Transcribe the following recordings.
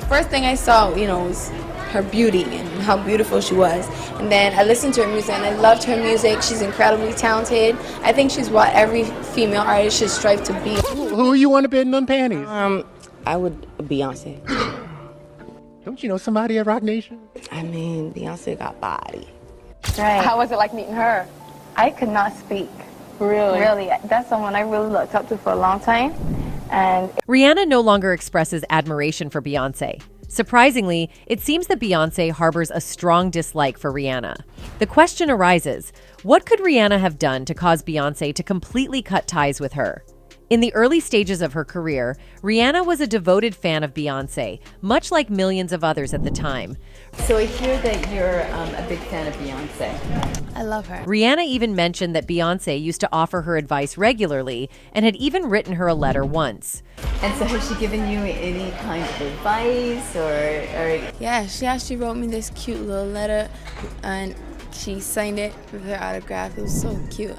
First thing I saw, was her beauty and how beautiful she was. And then I listened to her music and I loved her music. She's incredibly talented. I think she's what every female artist should strive to be. Who you want to bid in them panties? I would Beyonce. Don't you know somebody at Rock Nation? I mean, Beyonce got body. Right. How was it like meeting her? I could not speak. Really? Really. That's someone I really looked up to for a long time. And Rihanna no longer expresses admiration for Beyonce. Surprisingly, it seems that Beyonce harbors a strong dislike for Rihanna. The question arises, what could Rihanna have done to cause Beyonce to completely cut ties with her? In the early stages of her career, Rihanna was a devoted fan of Beyonce, much like millions of others at the time. So I hear that you're a big fan of Beyonce. I love her. Rihanna even mentioned that Beyonce used to offer her advice regularly and had even written her a letter once. And so has she given you any kind of advice or... Yeah, she actually wrote me this cute little letter and she signed it with her autograph. It was so cute.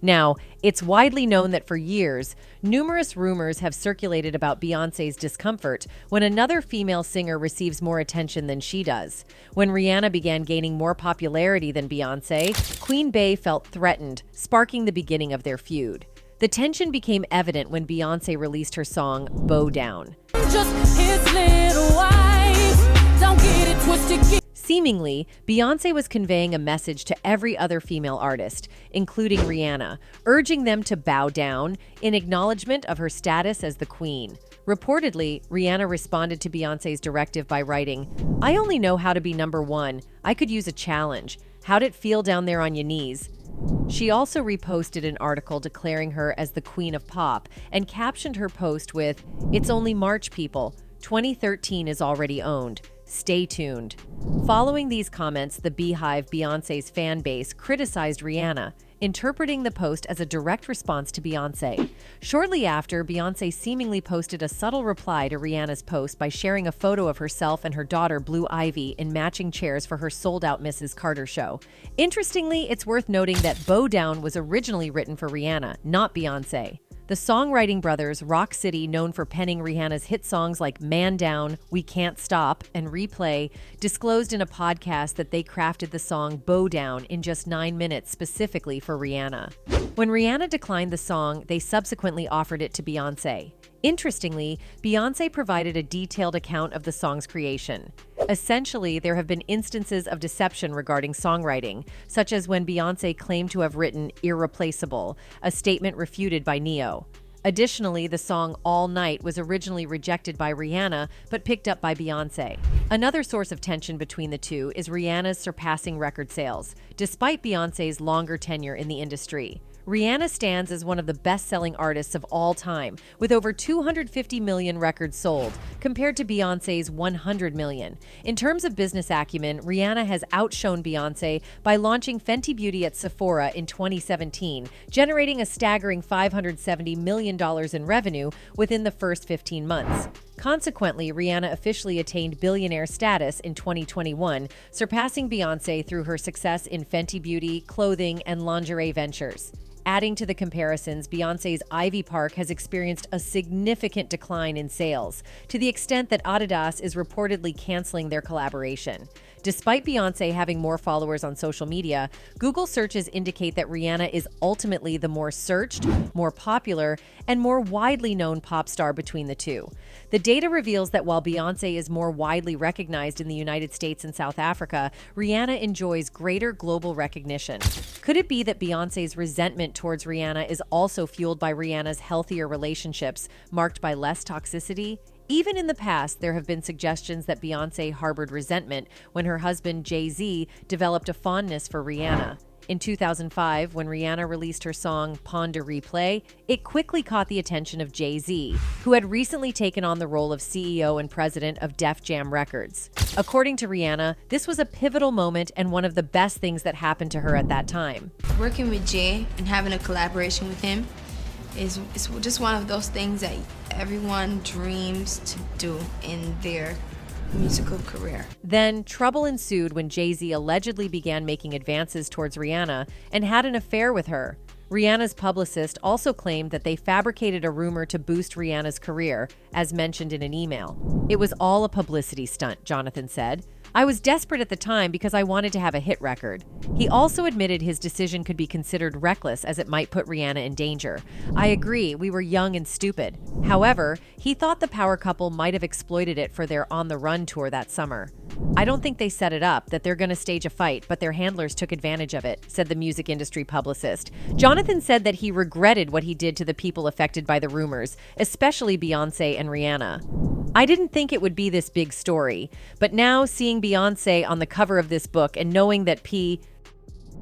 Now, it's widely known that for years, numerous rumors have circulated about Beyoncé's discomfort when another female singer receives more attention than she does. When Rihanna began gaining more popularity than Beyoncé, Queen Bey felt threatened, sparking the beginning of their feud. The tension became evident when Beyoncé released her song, Bow Down. Just his little wife, don't get it twisted. Seemingly, Beyoncé was conveying a message to every other female artist, including Rihanna, urging them to bow down in acknowledgement of her status as the queen. Reportedly, Rihanna responded to Beyoncé's directive by writing, "I only know how to be number one. I could use a challenge. How'd it feel down there on your knees?" She also reposted an article declaring her as the queen of pop and captioned her post with, "It's only March, people. 2013 is already owned. Stay tuned." Following these comments, the Beehive, Beyoncé's fan base, criticized Rihanna, interpreting the post as a direct response to Beyoncé. Shortly after, Beyoncé seemingly posted a subtle reply to Rihanna's post by sharing a photo of herself and her daughter Blue Ivy in matching chairs for her sold-out Mrs. Carter show. Interestingly, it's worth noting that Bow Down was originally written for Rihanna, not Beyoncé. The songwriting brothers, Rock City, known for penning Rihanna's hit songs like Man Down, We Can't Stop, and Replay, disclosed in a podcast that they crafted the song Bow Down in just 9 minutes specifically for Rihanna. When Rihanna declined the song, they subsequently offered it to Beyoncé. Interestingly, Beyoncé provided a detailed account of the song's creation. Essentially, there have been instances of deception regarding songwriting, such as when Beyoncé claimed to have written "irreplaceable," a statement refuted by Neo. Additionally, the song All Night was originally rejected by Rihanna, but picked up by Beyoncé. Another source of tension between the two is Rihanna's surpassing record sales, despite Beyoncé's longer tenure in the industry. Rihanna stands as one of the best-selling artists of all time, with over 250 million records sold, compared to Beyoncé's 100 million. In terms of business acumen, Rihanna has outshone Beyoncé by launching Fenty Beauty at Sephora in 2017, generating a staggering $570 million in revenue within the first 15 months. Consequently, Rihanna officially attained billionaire status in 2021, surpassing Beyoncé through her success in Fenty Beauty, clothing, and lingerie ventures. Adding to the comparisons, Beyoncé's Ivy Park has experienced a significant decline in sales, to the extent that Adidas is reportedly canceling their collaboration. Despite Beyoncé having more followers on social media, Google searches indicate that Rihanna is ultimately the more searched, more popular, and more widely known pop star between the two. The data reveals that while Beyoncé is more widely recognized in the United States and South Africa, Rihanna enjoys greater global recognition. Could it be that Beyoncé's resentment towards Rihanna is also fueled by Rihanna's healthier relationships, marked by less toxicity? Even in the past, there have been suggestions that Beyoncé harbored resentment when her husband Jay-Z developed a fondness for Rihanna. In 2005, when Rihanna released her song Pon de Replay, it quickly caught the attention of Jay-Z, who had recently taken on the role of CEO and president of Def Jam Records. According to Rihanna, this was a pivotal moment and one of the best things that happened to her at that time. Working with Jay and having a collaboration with him is just one of those things that everyone dreams to do in their musical career. Then trouble ensued when Jay-Z allegedly began making advances towards Rihanna and had an affair with her. Rihanna's publicist also claimed that they fabricated a rumor to boost Rihanna's career, as mentioned in an email. "It was all a publicity stunt," Jonathan said. "I was desperate at the time because I wanted to have a hit record." He also admitted his decision could be considered reckless as it might put Rihanna in danger. "I agree, we were young and stupid." However, he thought the power couple might have exploited it for their On the Run tour that summer. "I don't think they set it up, that they're going to stage a fight, but their handlers took advantage of it," said the music industry publicist. Jonathan said that he regretted what he did to the people affected by the rumors, especially Beyoncé and Rihanna. "I didn't think it would be this big story, but now seeing Beyoncé on the cover of this book and knowing that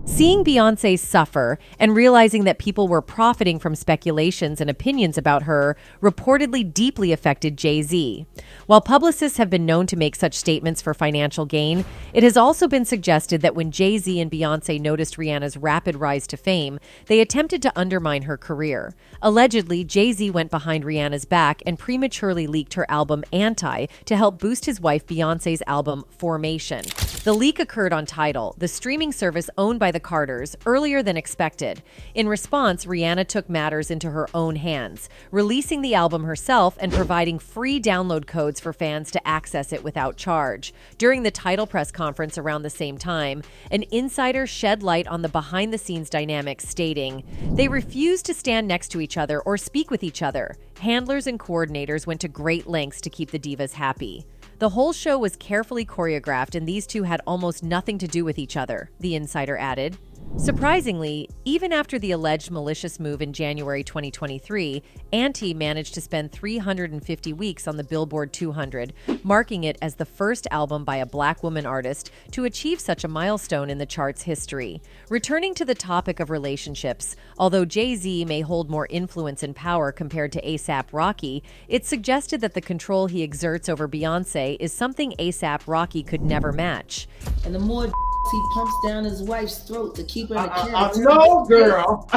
Seeing Beyoncé suffer and realizing that people were profiting from speculations and opinions about her reportedly deeply affected Jay-Z. While publicists have been known to make such statements for financial gain, it has also been suggested that when Jay-Z and Beyoncé noticed Rihanna's rapid rise to fame, they attempted to undermine her career. Allegedly, Jay-Z went behind Rihanna's back and prematurely leaked her album Anti to help boost his wife Beyoncé's album Formation. The leak occurred on Tidal, the streaming service owned by the Carters, earlier than expected. In response, Rihanna took matters into her own hands, releasing the album herself and providing free download codes for fans to access it without charge. During the Tidal press conference around the same time, an insider shed light on the behind-the-scenes dynamics, stating, "They refused to stand next to each other or speak with each other. Handlers and coordinators went to great lengths to keep the divas happy. The whole show was carefully choreographed and these two had almost nothing to do with each other," the insider added. Surprisingly, even after the alleged malicious move in January 2023, Anti managed to spend 350 weeks on the Billboard 200, marking it as the first album by a Black woman artist to achieve such a milestone in the chart's history. Returning to the topic of relationships, although Jay-Z may hold more influence and power compared to A$AP Rocky, it's suggested that the control he exerts over Beyoncé is something A$AP Rocky could never match. And the more he pumps down his wife's throat to keep her in the character. No, girl.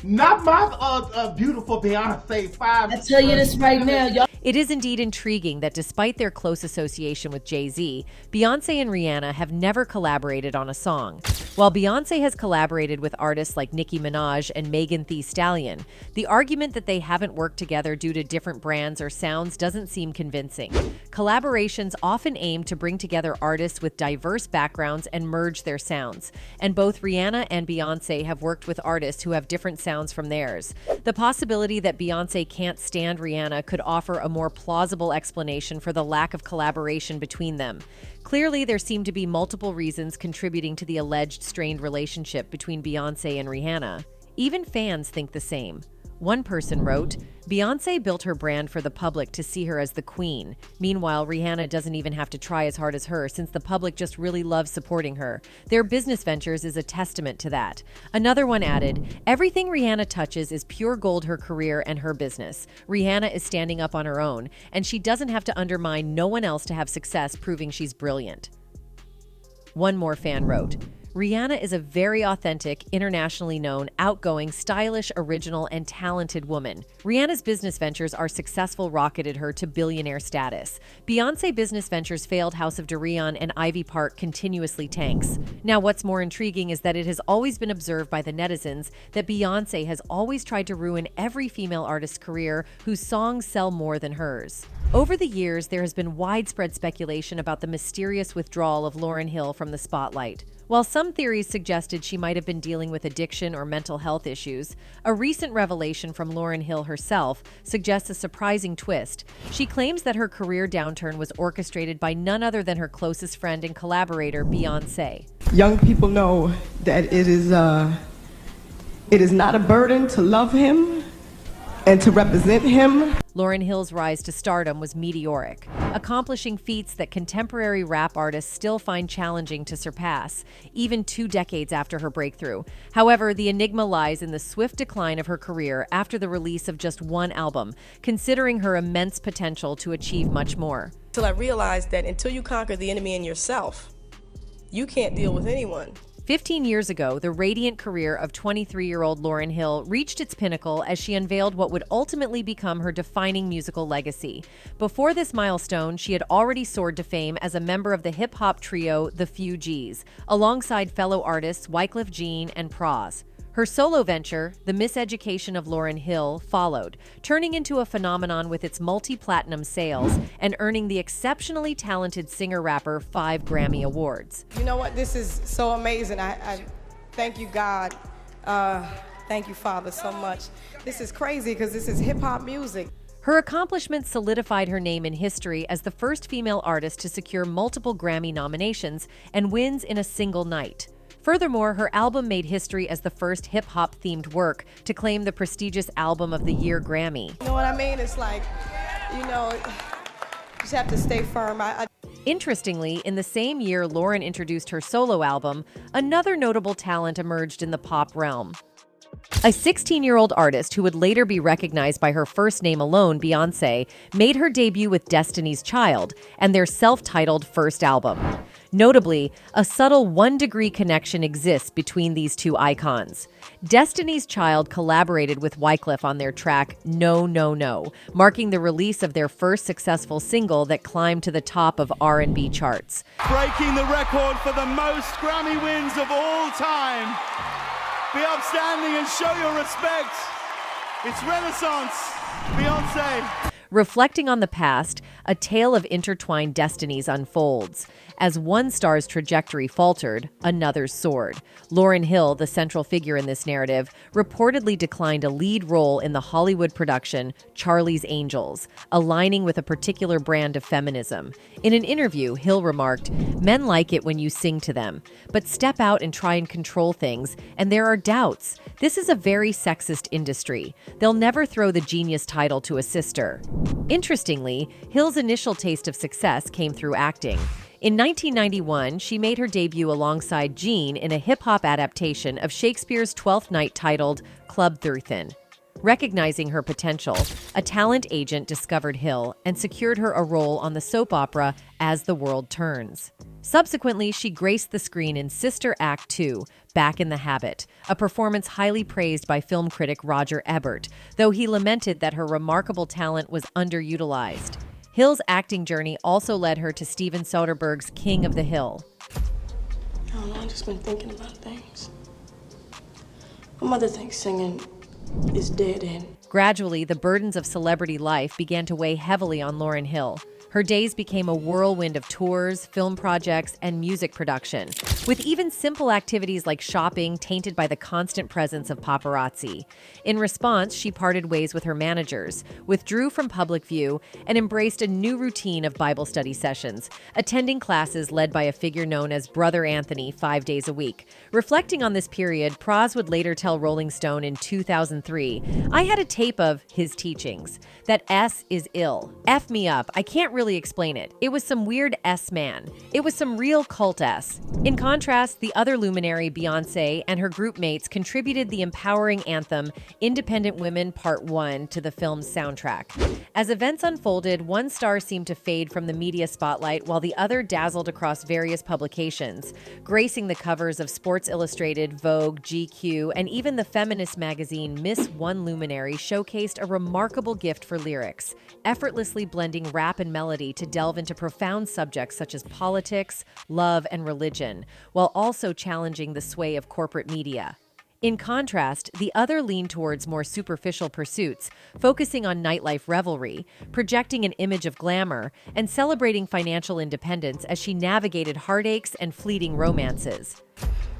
Not my beautiful Beyonce 5. I tell you this right now, y'all. It is indeed intriguing that despite their close association with Jay-Z, Beyoncé and Rihanna have never collaborated on a song. While Beyoncé has collaborated with artists like Nicki Minaj and Megan Thee Stallion, the argument that they haven't worked together due to different brands or sounds doesn't seem convincing. Collaborations often aim to bring together artists with diverse backgrounds and merge their sounds, and both Rihanna and Beyoncé have worked with artists who have different sounds from theirs. The possibility that Beyoncé can't stand Rihanna could offer a more plausible explanation for the lack of collaboration between them. Clearly, there seem to be multiple reasons contributing to the alleged strained relationship between Beyoncé and Rihanna. Even fans think the same. One person wrote, "Beyoncé built her brand for the public to see her as the queen. Meanwhile, Rihanna doesn't even have to try as hard as her since the public just really loves supporting her. Their business ventures is a testament to that." Another one added, "Everything Rihanna touches is pure gold, her career and her business. Rihanna is standing up on her own, and she doesn't have to undermine no one else to have success, proving she's brilliant." One more fan wrote, "Rihanna is a very authentic, internationally known, outgoing, stylish, original, and talented woman. Rihanna's business ventures are successful, rocketed her to billionaire status. Beyoncé business ventures failed, House of Durian and Ivy Park continuously tanks. Now, what's more intriguing is that it has always been observed by the netizens that Beyoncé has always tried to ruin every female artist's career whose songs sell more than hers." Over the years, there has been widespread speculation about the mysterious withdrawal of Lauryn Hill from the spotlight. While some theories suggested she might have been dealing with addiction or mental health issues, a recent revelation from Lauryn Hill herself suggests a surprising twist. She claims that her career downturn was orchestrated by none other than her closest friend and collaborator, Beyoncé. Young people know that it is not a burden to love him and to represent him. Lauryn Hill's rise to stardom was meteoric, accomplishing feats that contemporary rap artists still find challenging to surpass, even 2 decades after her breakthrough. However, the enigma lies in the swift decline of her career after the release of just one album, considering her immense potential to achieve much more. Till I realized that until you conquer the enemy in yourself, you can't deal with anyone. 15 years ago, the radiant career of 23-year-old Lauryn Hill reached its pinnacle as she unveiled what would ultimately become her defining musical legacy. Before this milestone, she had already soared to fame as a member of the hip-hop trio The Few Gs, alongside fellow artists Wyclef Jean and Pras. Her solo venture, The Miseducation of Lauryn Hill, followed, turning into a phenomenon with its multi-platinum sales and earning the exceptionally talented singer-rapper 5 Grammy Awards. You know what? This is so amazing. I thank you, God. Thank you, Father, so much. This is crazy because this is hip-hop music. Her accomplishments solidified her name in history as the first female artist to secure multiple Grammy nominations and wins in a single night. Furthermore, her album made history as the first hip-hop themed work to claim the prestigious Album of the Year Grammy. You know what I mean? It's like, you know, you just have to stay firm. Interestingly, in the same year Lauryn introduced her solo album, another notable talent emerged in the pop realm. A 16-year-old artist who would later be recognized by her first name alone, Beyoncé, made her debut with Destiny's Child and their self-titled first album. Notably, a subtle one-degree connection exists between these two icons. Destiny's Child collaborated with Wyclef on their track No, No, No, marking the release of their first successful single that climbed to the top of R&B charts. Breaking the record for the most Grammy wins of all time. Be upstanding and show your respect. It's Renaissance, Beyonce. Reflecting on the past, a tale of intertwined destinies unfolds. As one star's trajectory faltered, another's soared. Lauryn Hill, the central figure in this narrative, reportedly declined a lead role in the Hollywood production Charlie's Angels, aligning with a particular brand of feminism. In an interview, Hill remarked, "Men like it when you sing to them, but step out and try and control things, and there are doubts. This is a very sexist industry. They'll never throw the genius title to a sister." Interestingly, Hill's initial taste of success came through acting. In 1991, she made her debut alongside Jean in a hip-hop adaptation of Shakespeare's Twelfth Night titled Club Thurthin. Recognizing her potential, a talent agent discovered Hill and secured her a role on the soap opera As the World Turns. Subsequently, she graced the screen in Sister Act 2, Back in the Habit, a performance highly praised by film critic Roger Ebert, though he lamented that her remarkable talent was underutilized. Hill's acting journey also led her to Steven Soderbergh's King of the Hill. I don't know, I've just been thinking about things. My mother thinks singing is dead end. Gradually, the burdens of celebrity life began to weigh heavily on Lauryn Hill. Her days became a whirlwind of tours, film projects, and music production, with even simple activities like shopping tainted by the constant presence of paparazzi. In response, she parted ways with her managers, withdrew from public view, and embraced a new routine of Bible study sessions, attending classes led by a figure known as Brother Anthony 5 days a week. Reflecting on this period, Pras would later tell Rolling Stone in 2003, "I had a tape of his teachings. That S is ill. F me up. I can't really explain it. It was some weird S-man. It was some real cult S." In contrast, the other luminary, Beyoncé, and her group mates contributed the empowering anthem Independent Women Part 1 to the film's soundtrack. As events unfolded, one star seemed to fade from the media spotlight while the other dazzled across various publications, gracing the covers of Sports Illustrated, Vogue, GQ, and even the feminist magazine Miss One Luminary showcased a remarkable gift for lyrics, effortlessly blending rap and melody to delve into profound subjects such as politics, love, and religion, while also challenging the sway of corporate media. In contrast, the other leaned towards more superficial pursuits, focusing on nightlife revelry, projecting an image of glamour, and celebrating financial independence as she navigated heartaches and fleeting romances.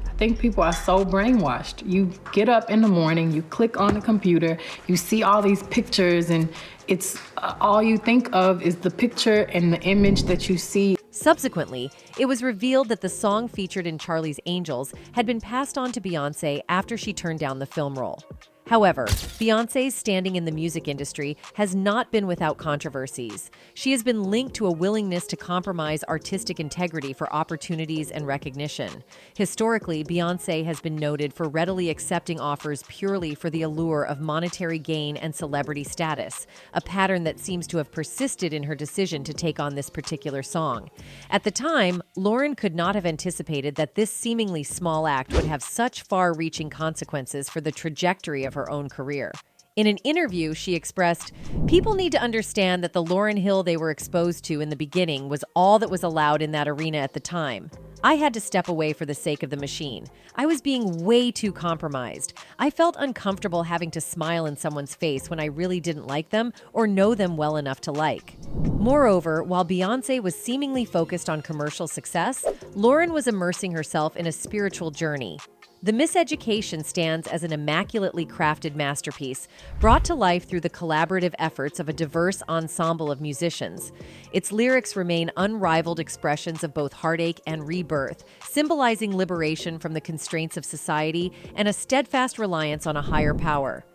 I think people are so brainwashed. You get up in the morning, you click on the computer, you see all these pictures, and it's all you think of is the picture and the image that you see. Subsequently, it was revealed that the song featured in Charlie's Angels had been passed on to Beyoncé after she turned down the film role. However, Beyoncé's standing in the music industry has not been without controversies. She has been linked to a willingness to compromise artistic integrity for opportunities and recognition. Historically, Beyoncé has been noted for readily accepting offers purely for the allure of monetary gain and celebrity status, a pattern that seems to have persisted in her decision to take on this particular song. At the time, Lauryn could not have anticipated that this seemingly small act would have such far-reaching consequences for the trajectory of her own career. In an interview, she expressed, "People need to understand that the Lauryn Hill they were exposed to in the beginning was all that was allowed in that arena at the time. I had to step away for the sake of the machine. I was being way too compromised. I felt uncomfortable having to smile in someone's face when I really didn't like them or know them well enough to like. Moreover, while Beyoncé was seemingly focused on commercial success, Lauren was immersing herself in a spiritual journey. The Miseducation stands as an immaculately crafted masterpiece, brought to life through the collaborative efforts of a diverse ensemble of musicians. Its lyrics remain unrivaled expressions of both heartache and rebirth, symbolizing liberation from the constraints of society and a steadfast reliance on a higher power.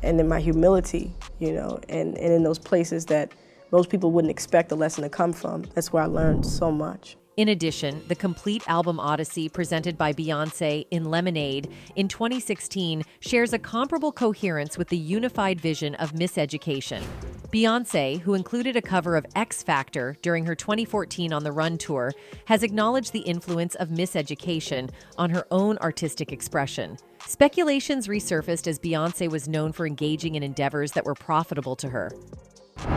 And in my humility, and in those places that most people wouldn't expect a lesson to come from, that's where I learned so much. In addition, the complete album Odyssey presented by Beyoncé in Lemonade in 2016 shares a comparable coherence with the unified vision of Miseducation. Beyoncé, who included a cover of X Factor during her 2014 On the Run tour, has acknowledged the influence of Miseducation on her own artistic expression. Speculations resurfaced as Beyoncé was known for engaging in endeavors that were profitable to her.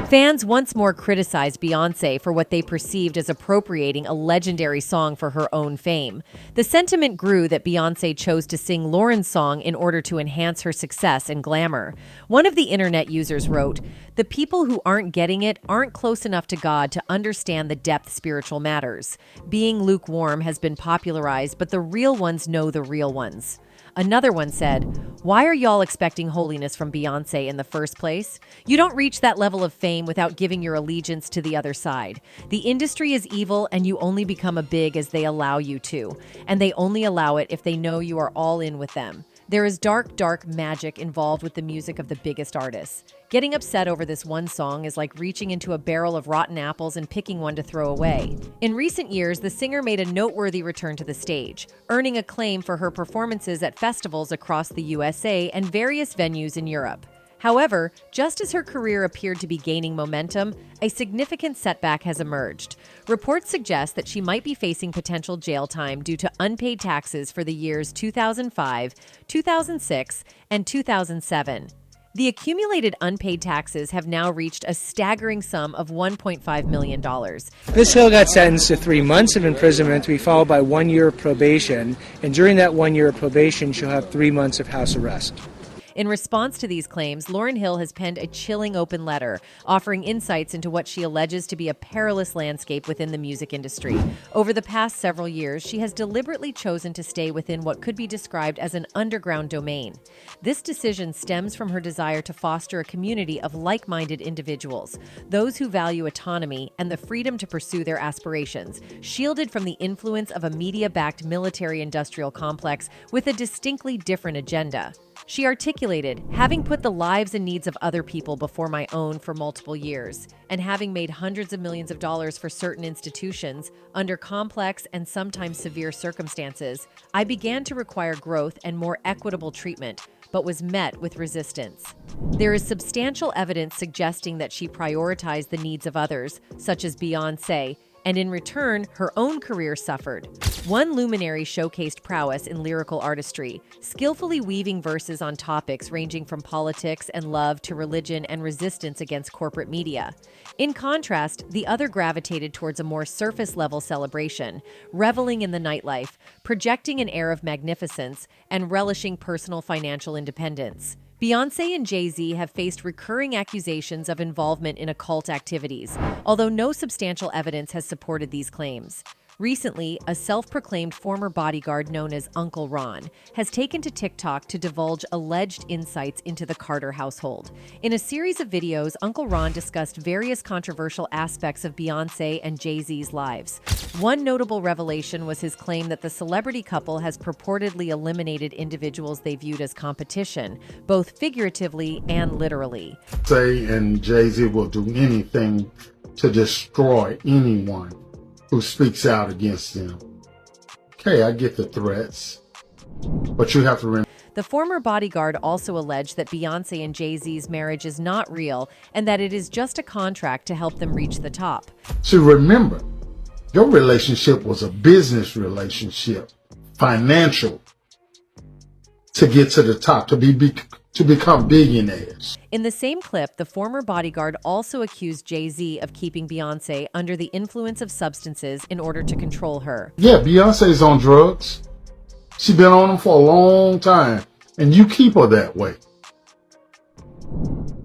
Fans once more criticized Beyoncé for what they perceived as appropriating a legendary song for her own fame. The sentiment grew that Beyoncé chose to sing Lauren's song in order to enhance her success and glamour. One of the internet users wrote, "The people who aren't getting it aren't close enough to God to understand the depth spiritual matters. Being lukewarm has been popularized, but the real ones know the real ones." Another one said, "Why are y'all expecting holiness from Beyoncé in the first place? You don't reach that level of fame without giving your allegiance to the other side. The industry is evil and you only become a big as they allow you to. And they only allow it if they know you are all in with them. There is dark, dark magic involved with the music of the biggest artists. Getting upset over this one song is like reaching into a barrel of rotten apples and picking one to throw away." In recent years, the singer made a noteworthy return to the stage, earning acclaim for her performances at festivals across the USA and various venues in Europe. However, just as her career appeared to be gaining momentum, a significant setback has emerged. Reports suggest that she might be facing potential jail time due to unpaid taxes for the years 2005, 2006, and 2007. The accumulated unpaid taxes have now reached a staggering sum of $1.5 million. Ms. Hill got sentenced to 3 months of imprisonment to be followed by 1 year of probation, and during that 1 year of probation, she'll have 3 months of house arrest. In response to these claims, Lauryn Hill has penned a chilling open letter, offering insights into what she alleges to be a perilous landscape within the music industry. Over the past several years, she has deliberately chosen to stay within what could be described as an underground domain. This decision stems from her desire to foster a community of like-minded individuals, those who value autonomy and the freedom to pursue their aspirations, shielded from the influence of a media-backed military-industrial complex with a distinctly different agenda. She articulated, "Having put the lives and needs of other people before my own for multiple years, and having made hundreds of millions of dollars for certain institutions under complex and sometimes severe circumstances, I began to require growth and more equitable treatment, but was met with resistance." There is substantial evidence suggesting that she prioritized the needs of others, such as Beyoncé, and in return, her own career suffered. One luminary showcased prowess in lyrical artistry, skillfully weaving verses on topics ranging from politics and love to religion and resistance against corporate media. In contrast, the other gravitated towards a more surface-level celebration, reveling in the nightlife, projecting an air of magnificence, and relishing personal financial independence. Beyoncé and Jay-Z have faced recurring accusations of involvement in occult activities, although no substantial evidence has supported these claims. Recently, a self-proclaimed former bodyguard known as Uncle Ron has taken to TikTok to divulge alleged insights into the Carter household. In a series of videos, Uncle Ron discussed various controversial aspects of Beyoncé and Jay-Z's lives. One notable revelation was his claim that the celebrity couple has purportedly eliminated individuals they viewed as competition, both figuratively and literally. Jay and Jay-Z will do anything to destroy anyone who speaks out against them. Okay, I get the threats, but you have to remember. The former bodyguard also alleged that Beyoncé and Jay-Z's marriage is not real and that it is just a contract to help them reach the top. So remember, your relationship was a business relationship, financial, to get to the top, to become billionaires. In the same clip, the former bodyguard also accused Jay-Z of keeping Beyonce under the influence of substances in order to control her. Yeah, Beyonce's on drugs. She's been on them for a long time, and you keep her that way.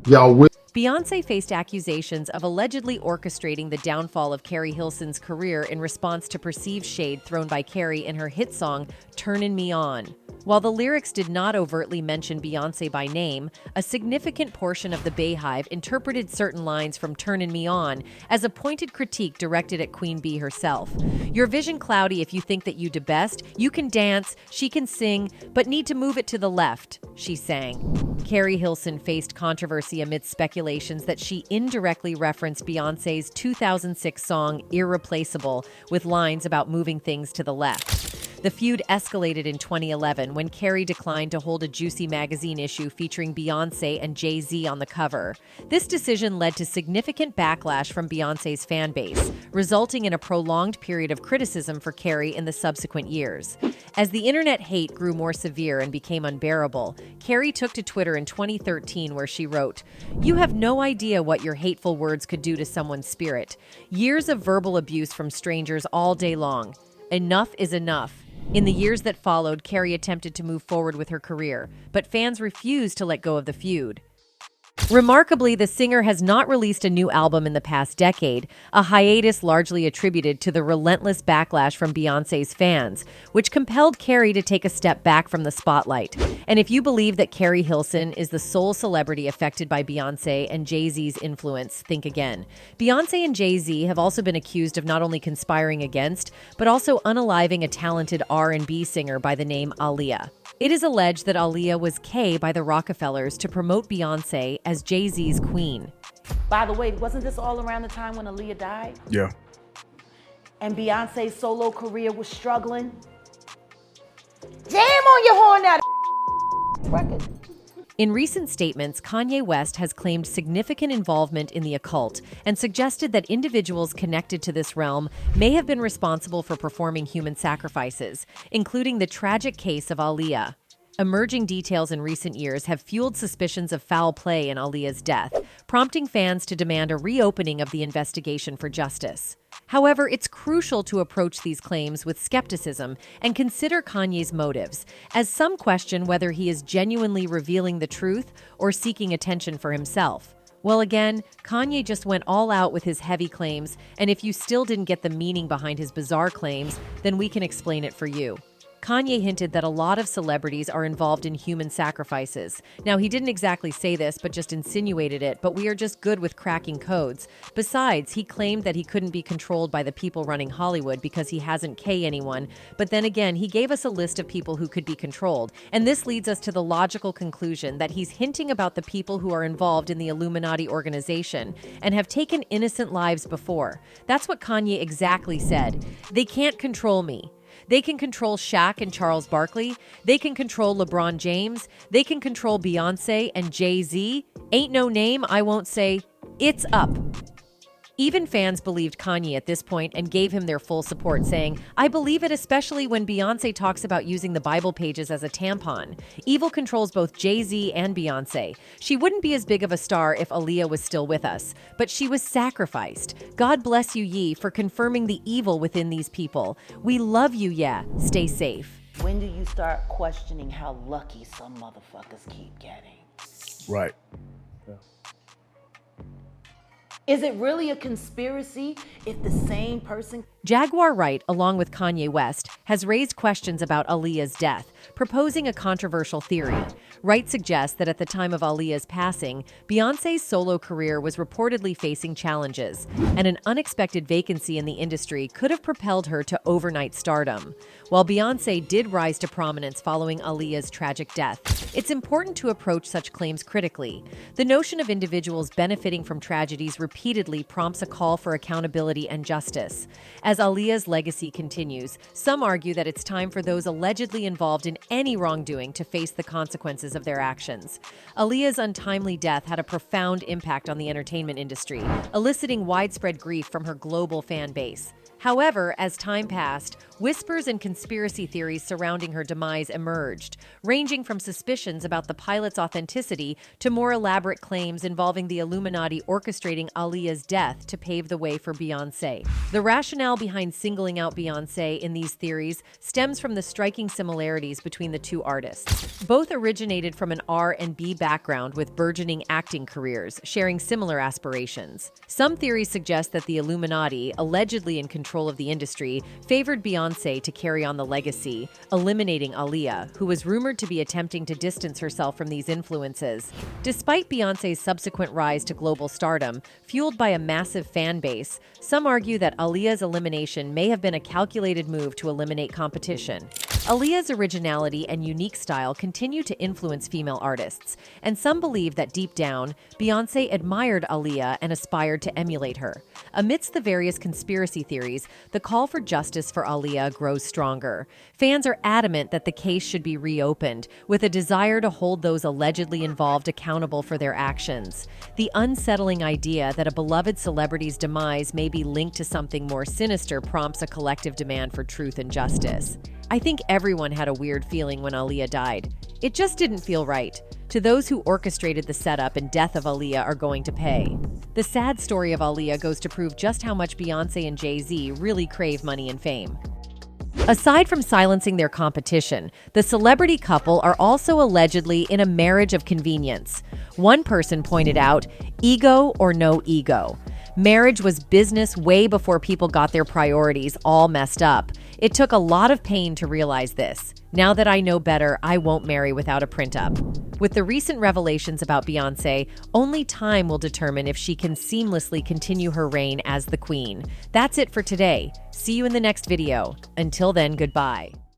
Y'all will. Beyonce faced accusations of allegedly orchestrating the downfall of Carrie Hilson's career in response to perceived shade thrown by Carrie in her hit song, Turnin' Me On. While the lyrics did not overtly mention Beyonce by name, a significant portion of the Bayhive interpreted certain lines from Turnin' Me On as a pointed critique directed at Queen Bee herself. Your vision cloudy if you think that you do best, you can dance, she can sing, but need to move it to the left, she sang. Carrie Hilson faced controversy amidst speculations that she indirectly referenced Beyonce's 2006 song Irreplaceable with lines about moving things to the left. The feud escalated in 2011 when Carrie declined to hold a Juicy magazine issue featuring Beyonce and Jay-Z on the cover. This decision led to significant backlash from Beyonce's fan base, resulting in a prolonged period of criticism for Carrie in the subsequent years. As the internet hate grew more severe and became unbearable, Carrie took to Twitter in 2013 where she wrote, "You have no idea what your hateful words could do to someone's spirit. Years of verbal abuse from strangers all day long. Enough is enough." In the years that followed, Carrie attempted to move forward with her career, but fans refused to let go of the feud. Remarkably, the singer has not released a new album in the past decade, a hiatus largely attributed to the relentless backlash from Beyonce's fans, which compelled Carrie to take a step back from the spotlight. And if you believe that Carrie Hilson is the sole celebrity affected by Beyonce and Jay-Z's influence, think again. Beyonce and Jay-Z have also been accused of not only conspiring against, but also unaliving a talented R&B singer by the name Aaliyah. It is alleged that Aaliyah was K by the Rockefellers to promote Beyonce as Jay-Z's queen. By the way, wasn't this all around the time when Aaliyah died? Yeah. And Beyonce's solo career was struggling? Jam on your horn now, record. In recent statements, Kanye West has claimed significant involvement in the occult and suggested that individuals connected to this realm may have been responsible for performing human sacrifices, including the tragic case of Aaliyah. Emerging details in recent years have fueled suspicions of foul play in Aaliyah's death, prompting fans to demand a reopening of the investigation for justice. However, it's crucial to approach these claims with skepticism and consider Kanye's motives, as some question whether he is genuinely revealing the truth or seeking attention for himself. Well, again, Kanye just went all out with his heavy claims, and if you still didn't get the meaning behind his bizarre claims, then we can explain it for you. Kanye hinted that a lot of celebrities are involved in human sacrifices. Now, he didn't exactly say this, but just insinuated it, but we are just good with cracking codes. Besides, he claimed that he couldn't be controlled by the people running Hollywood because he hasn't K anyone, but then again, he gave us a list of people who could be controlled, and this leads us to the logical conclusion that he's hinting about the people who are involved in the Illuminati organization and have taken innocent lives before. That's what Kanye exactly said. They can't control me. They can control Shaq and Charles Barkley. They can control LeBron James. They can control Beyonce and Jay-Z. Ain't no name I won't say, it's up. Even fans believed Kanye at this point and gave him their full support, saying, I believe it especially when Beyonce talks about using the Bible pages as a tampon. Evil controls both Jay-Z and Beyonce. She wouldn't be as big of a star if Aaliyah was still with us, but she was sacrificed. God bless you, Ye, for confirming the evil within these people. We love you, yeah. Stay safe. When do you start questioning how lucky some motherfuckers keep getting? Right. Is it really a conspiracy if the same person... Jaguar Wright, along with Kanye West, has raised questions about Aaliyah's death, proposing a controversial theory. Wright suggests that at the time of Aaliyah's passing, Beyonce's solo career was reportedly facing challenges, and an unexpected vacancy in the industry could have propelled her to overnight stardom. While Beyonce did rise to prominence following Aaliyah's tragic death, it's important to approach such claims critically. The notion of individuals benefiting from tragedies repeatedly prompts a call for accountability and justice. As Aaliyah's legacy continues, some argue that it's time for those allegedly involved in any wrongdoing to face the consequences of their actions. Aaliyah's untimely death had a profound impact on the entertainment industry, eliciting widespread grief from her global fan base. However, as time passed, whispers and conspiracy theories surrounding her demise emerged, ranging from suspicions about the pilot's authenticity to more elaborate claims involving the Illuminati orchestrating Aaliyah's death to pave the way for Beyoncé. The rationale behind singling out Beyoncé in these theories stems from the striking similarities between the two artists. Both originated from an R&B background with burgeoning acting careers, sharing similar aspirations. Some theories suggest that the Illuminati, allegedly in control of the industry, favored Beyoncé to carry on the legacy, eliminating Aaliyah, who was rumored to be attempting to distance herself from these influences. Despite Beyoncé's subsequent rise to global stardom, fueled by a massive fan base, some argue that Aaliyah's elimination may have been a calculated move to eliminate competition. Aaliyah's originality and unique style continue to influence female artists, and some believe that deep down, Beyoncé admired Aaliyah and aspired to emulate her. Amidst the various conspiracy theories, the call for justice for Aaliyah grows stronger. Fans are adamant that the case should be reopened, with a desire to hold those allegedly involved accountable for their actions. The unsettling idea that a beloved celebrity's demise may be linked to something more sinister prompts a collective demand for truth and justice. I think everyone had a weird feeling when Aaliyah died. It just didn't feel right. To those who orchestrated the setup and death of Aaliyah are going to pay. The sad story of Aaliyah goes to prove just how much Beyoncé and Jay-Z really crave money and fame. Aside from silencing their competition, the celebrity couple are also allegedly in a marriage of convenience. One person pointed out, ego or no ego. Marriage was business way before people got their priorities all messed up. It took a lot of pain to realize this. Now that I know better, I won't marry without a print-up. With the recent revelations about Beyoncé, only time will determine if she can seamlessly continue her reign as the queen. That's it for today. See you in the next video. Until then, goodbye.